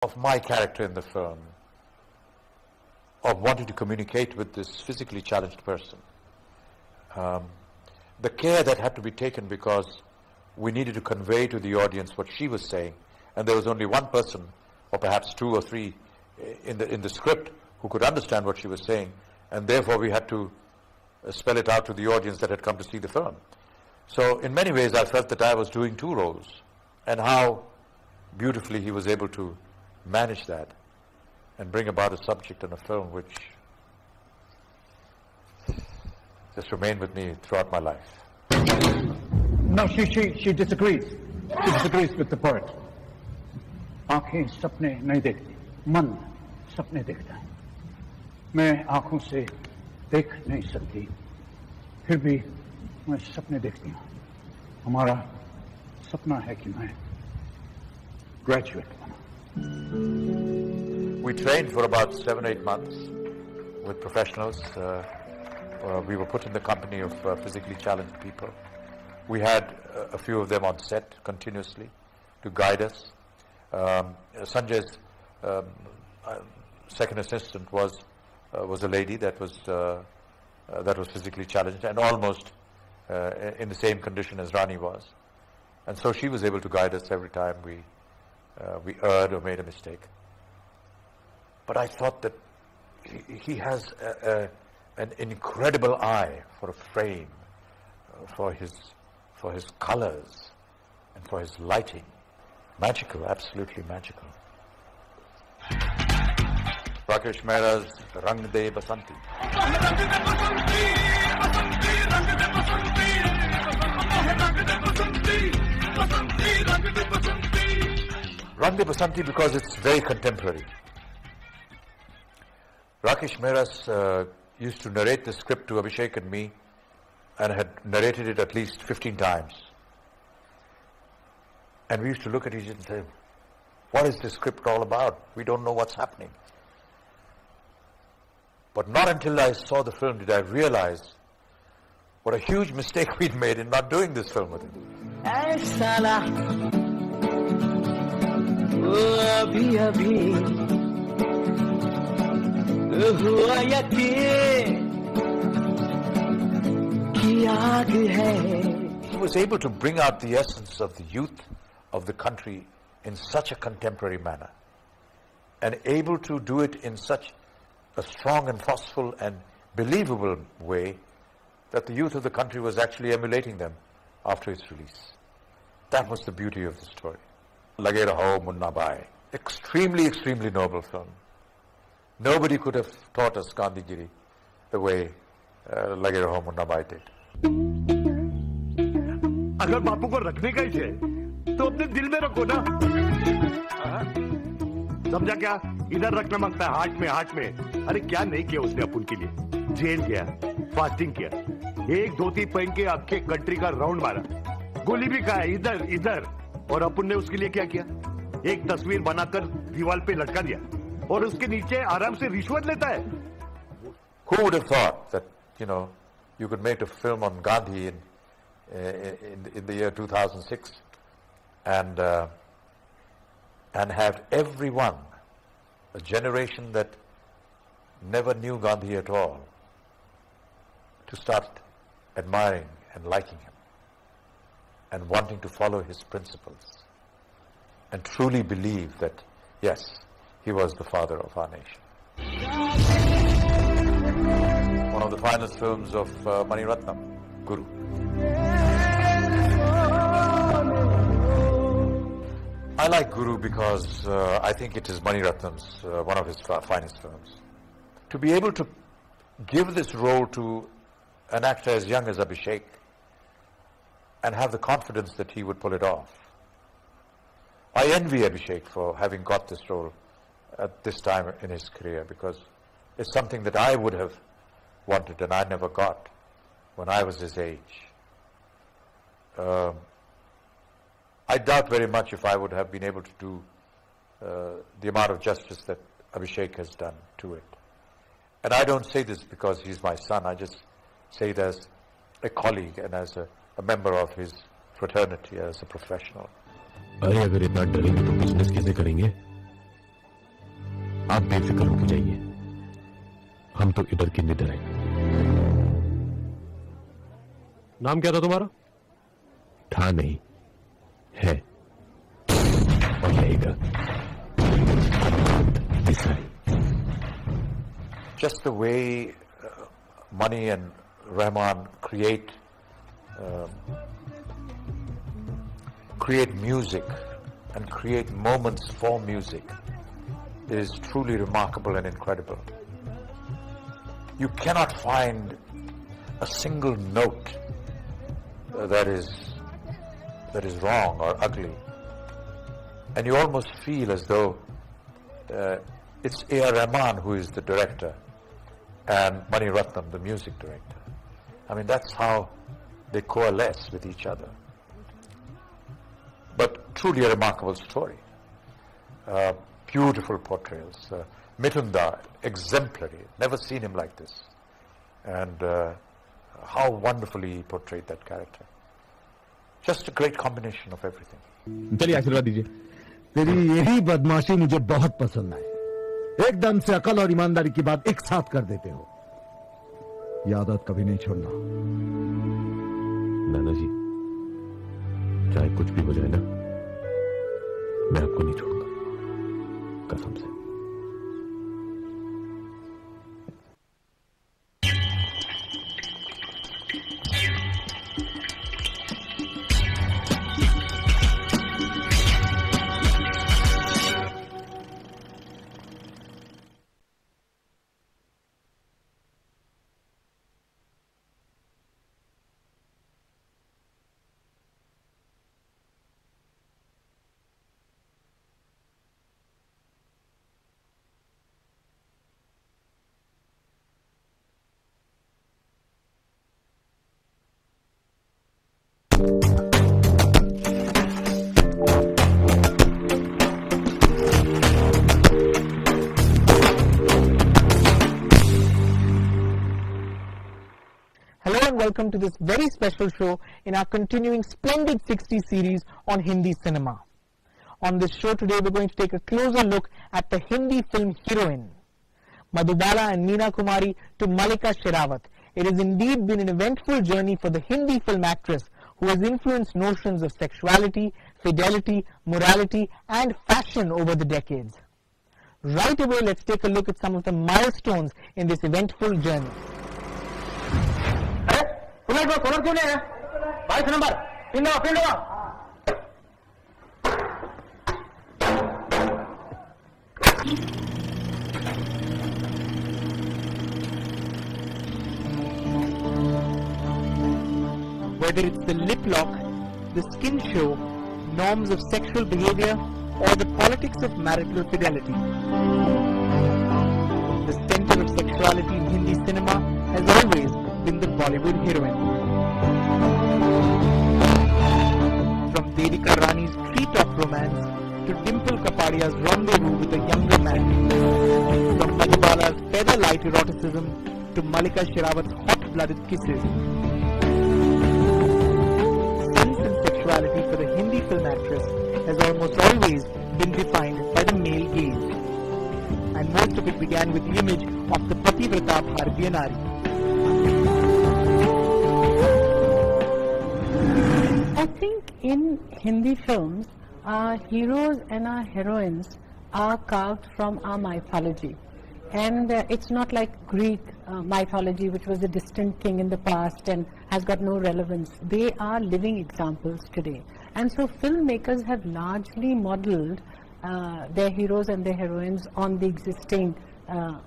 of my character in the film, of wanting to communicate with this physically challenged person. The care that had to be taken, because we needed to convey to the audience what she was saying, and there was only one person, or perhaps two or three in the script who could understand what she was saying, and therefore we had to spell it out to the audience that had come to see the film. So in many ways I felt that I was doing two roles, and how beautifully he was able to manage that and bring about a subject in a film which just remained with me throughout my life. No, she disagrees. She disagrees with the poet. आंखें सपने नहीं देखती, मन सपने देखता है. मैं आंखों से देख नहीं सकती, फिर भी मैं सपने देखती हूँ. हमारा सपना है कि मैं ग्रेजुएट बना. We trained for about 7-8 months with professionals. We were put in the company of physically challenged people. We had a few of them on set continuously to guide us. Sanjay's second assistant was a lady that was physically challenged and almost in the same condition as Rani was, and so she was able to guide us every time we erred or made a mistake. But I thought that he has an incredible eye for a frame, for his colors and for his lighting. Magical, absolutely magical. Rakesh Mehra's Rang De Basanti. Rang De Basanti because it's very contemporary. Rakesh Mehra used to narrate the script to Abhishek and me, and had narrated it at least 15 times. And we used to look at each other and say, what is this script all about? We don't know what's happening. But not until I saw the film did I realize what a huge mistake we'd made in not doing this film with him. He was able to bring out the essence of the youth of the country in such a contemporary manner, and able to do it in such a strong and forceful and believable way that the youth of the country was actually emulating them after its release. That was the beauty of the story. Lage Raho Munna Bhai. Extremely, extremely noble film. Nobody could have taught us Gandhigiri the way Lage Raho Munna Bhai did. अगर बापू को रखने का ही है तो अपने दिल में रखो ना. समझा क्या? इधर रखना मांगता है, हार्ट में. अरे क्या नहीं किया उसने अपन के लिए. जेल गया, फास्टिंग किया, एक धोती पहन के आपके कंट्री का राउंड मारा, गोली भी खाया इधर. और अपन ने उसके लिए क्या किया? एक तस्वीर बनाकर दीवार पे लटका दिया और उसके नीचे आराम से रिश्वत लेता है. Who would have thought that, you could make a film on Gandhi in the year 2006 and have everyone, a generation that never knew Gandhi at all, to start admiring and liking him and wanting to follow his principles and truly believe that, yes, he was the father of our nation. One of the finest films of Mani Ratnam, Guru. I like Guru because I think it is Mani Ratnam's one of his finest films. To be able to give this role to an actor as young as Abhishek and have the confidence that he would pull it off. I envy Abhishek for having got this role at this time in his career, because it's something that I would have wanted and I never got when I was his age. I doubt very much if I would have been able to do the amount of justice that Abhishek has done to it. And I don't say this because he's my son, I just say it as a colleague and as a member of his fraternity, as a professional. अरे अगर इतना डरेंगे तो business कैसे करेंगे? आप बेफिक्र होके जाइए, हम तो इधर की निडर हैं। नाम क्या था तुम्हारा? था नहीं, है और रहेगा Desai. Just the way Mani and Rahman create music and create moments for music is truly remarkable and incredible. You cannot find a single note that is wrong or ugly, and you almost feel as though it's A.R. Rahman who is the director and Mani Ratnam the music director. I mean, that's how they coalesce with each other. But truly a remarkable story. Beautiful portrayals. Mitunda, exemplary. Never seen him like this. And how wonderfully he portrayed that character. Just a great combination of everything. चलिए आशीर्वाद दीजिए। तेरी यही बदमाशी मुझे बहुत पसंद आई। एकदम से अकल और ईमानदारी की बात एक साथ कर देते हो। ये आदत कभी नहीं छोड़ना। नाना जी, चाहे कुछ भी हो जाए ना, मैं आपको नहीं छोड़ूंगा, कसम से। Hello and welcome to this very special show in our continuing Splendid 60 series on Hindi cinema. On this show today we're going to take a closer look at the Hindi film Heroin. Madhubala and Meena Kumari to Malika Sherawat. It has indeed been an eventful journey for the Hindi film actress who has influenced notions of sexuality, fidelity, morality and fashion over the decades. Right away, let's take a look at some of the milestones in this eventful journey. Whether it's the lip lock, the skin show, norms of sexual behavior, or the politics of marital fidelity. The center of sexuality in Hindi cinema has always been the Bollywood heroine. From Devika Rani's treetop romance to Dimple Kapadia's rendezvous with a younger man. From Madhubala's feather-light eroticism to Malika Sherawat's hot-blooded kisses. Sense and sexuality for the Hindi film actress has almost always been defined by the male gaze. And most of it began with the image of the Pativrata Bharatiya Nari. I think in Hindi films, our heroes and our heroines are carved from our mythology. And it's not like Greek mythology, which was a distant thing in the past and has got no relevance. They are living examples today. And so filmmakers have largely modeled their heroes and their heroines on the existing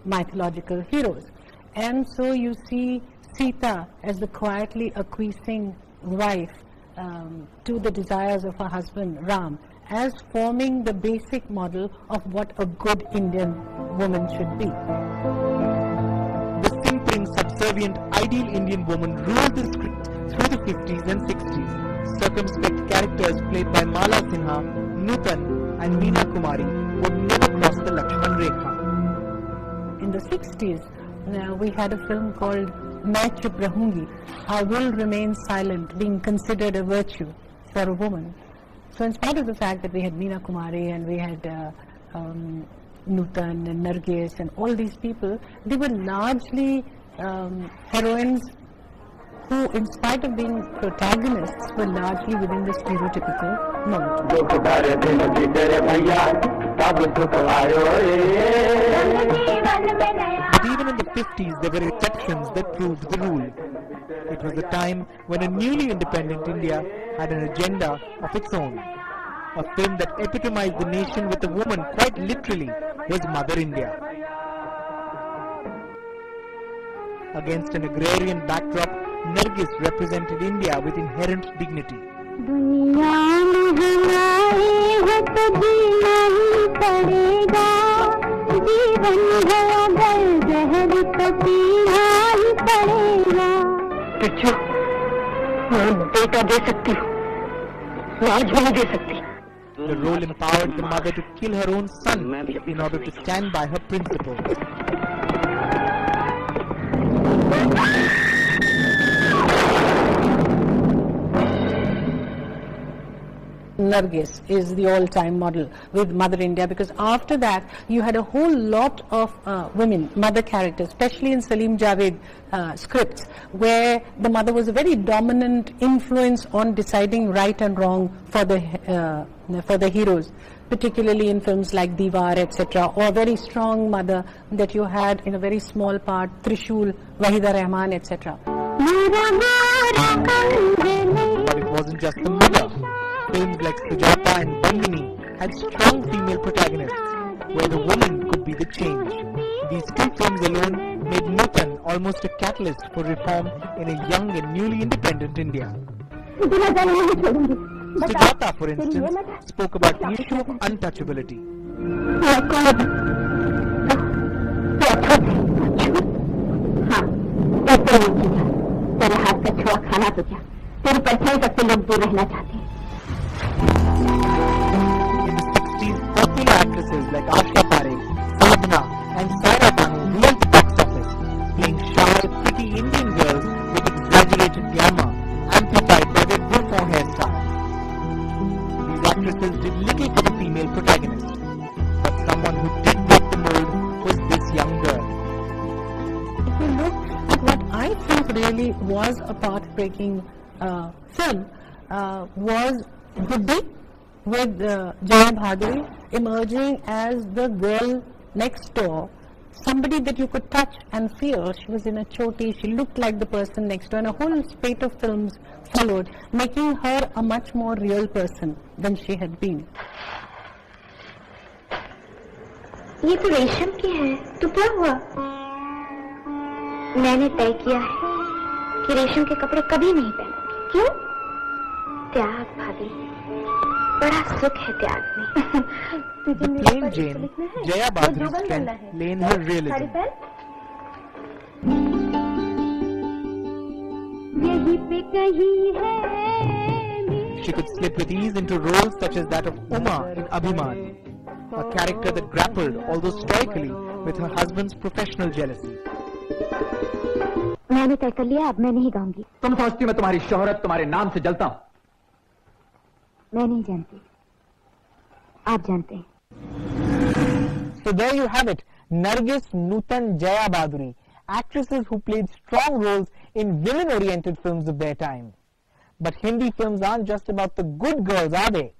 mythological heroes. And so you see Sita as the quietly acquiescing wife to the desires of her husband Ram, as forming the basic model of what a good Indian woman should be. The simpering, subservient, ideal Indian woman ruled the script through the 50s and 60s. Circumspect characters played by Mala Sinha, Nutan and Meena Kumari would never cross the Lakshman Rekha. In the 60s, we had a film called Main Chup Rahungi, I Will Remain Silent, being considered a virtue for a woman. So in spite of the fact that we had Meena Kumari and we had Nutan and Nargis and all these people, they were largely heroines who, in spite of being protagonists, were largely within the stereotypical mold. But even in the 50s, there were exceptions that proved the rule. It was a time when a newly independent India had an agenda of its own. A film that epitomized the nation with a woman quite literally was Mother India. Against an agrarian backdrop, Nargis represented India with inherent dignity. The role empowered the mother to kill her own son in order to stand by her principles. Nargis is the all-time model with Mother India, because after that you had a whole lot of women, mother characters, especially in Salim Javed scripts, where the mother was a very dominant influence on deciding right and wrong for the heroes, particularly in films like Diwar, etc., or a very strong mother that you had in a very small part, Trishul, Wahida Rahman, etc. But it wasn't just the mother. Films like Sujata and Bandini had strong female protagonists, where the woman could be the change. These two films alone made Nutan almost a catalyst for reform in a young and newly independent India. Sujata, for instance, spoke about the issue of untouchability. तेरी परछाई तक से लोग दूर रहना चाहते हैं। In the 60s, popular actresses like Asha Parekh, Sadhana and Saira Banu ruled the box office, playing shy, pretty Indian girls with exaggerated glamour, amplified by their bouffant hairstyle. These actresses did little for the female protagonist, but someone who did break the mold was this young girl. If you look at what I think really was a path-breaking film, was Guddi with Jaya Bhaduri emerging as the girl next door, somebody that you could touch and feel. She was in a choti, she looked like the person next door, and a whole spate of films followed, making her a much more real person than she had been. ये तो रेशम की है, तो क्या हुआ? मैंने तय किया है कि रेशम के कपड़े कभी नहीं पहनूंगी। क्यों? त्याग भाभी, बड़ा सुख है त्याग में। The plain Jane, Jaya Bhaduri's strength lay in her realism. She could slip with ease into roles such as that of Uma in Abhiman, a character that grappled, although stoically, with her husband's professional jealousy. मैंने तय कर लिया, अब मैं नहीं गाऊंगी। तुम समझती मैं तुम्हारी शोहरत तुम्हारे नाम से जलता हूँ? मैं नहीं जानती, आप जानते हैं। So there you have it, Nargis, Nutan, Jaya Bhaduri, actresses who played strong roles in women-oriented films of their time. But Hindi films aren't just about the good girls, are they?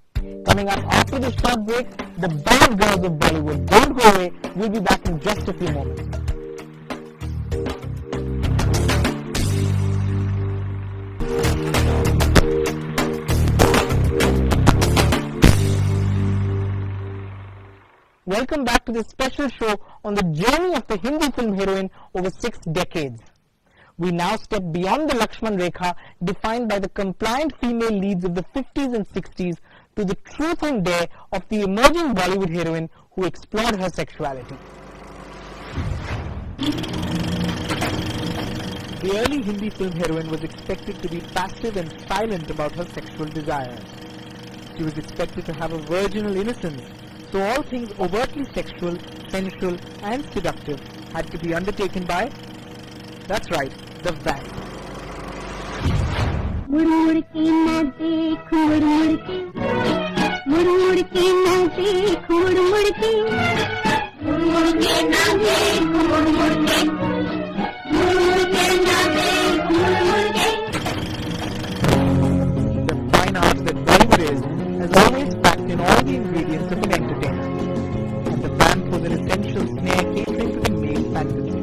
Coming up after this short break, the bad girls of Bollywood. Don't go away, we'll be back in just a few moments. Welcome back to this special show on the journey of the Hindi film heroine over 6 decades. We now step beyond the Lakshman Rekha defined by the compliant female leads of the 50s and 60s to the truth and dare of the emerging Bollywood heroine who explored her sexuality. The early Hindi film heroine was expected to be passive and silent about her sexual desires. She was expected to have a virginal innocence, so all things overtly sexual, sensual and seductive had to be undertaken by, that's right, the van. was an essential snare catering to the male fantasy.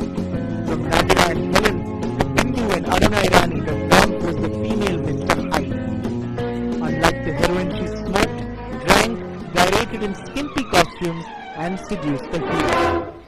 From Rajana and Helen to Bindu and Aruna Irani, the vamp was the female Mr. Hyde. Unlike the heroine, she smoked, drank, gyrated in skimpy costumes and seduced the hero.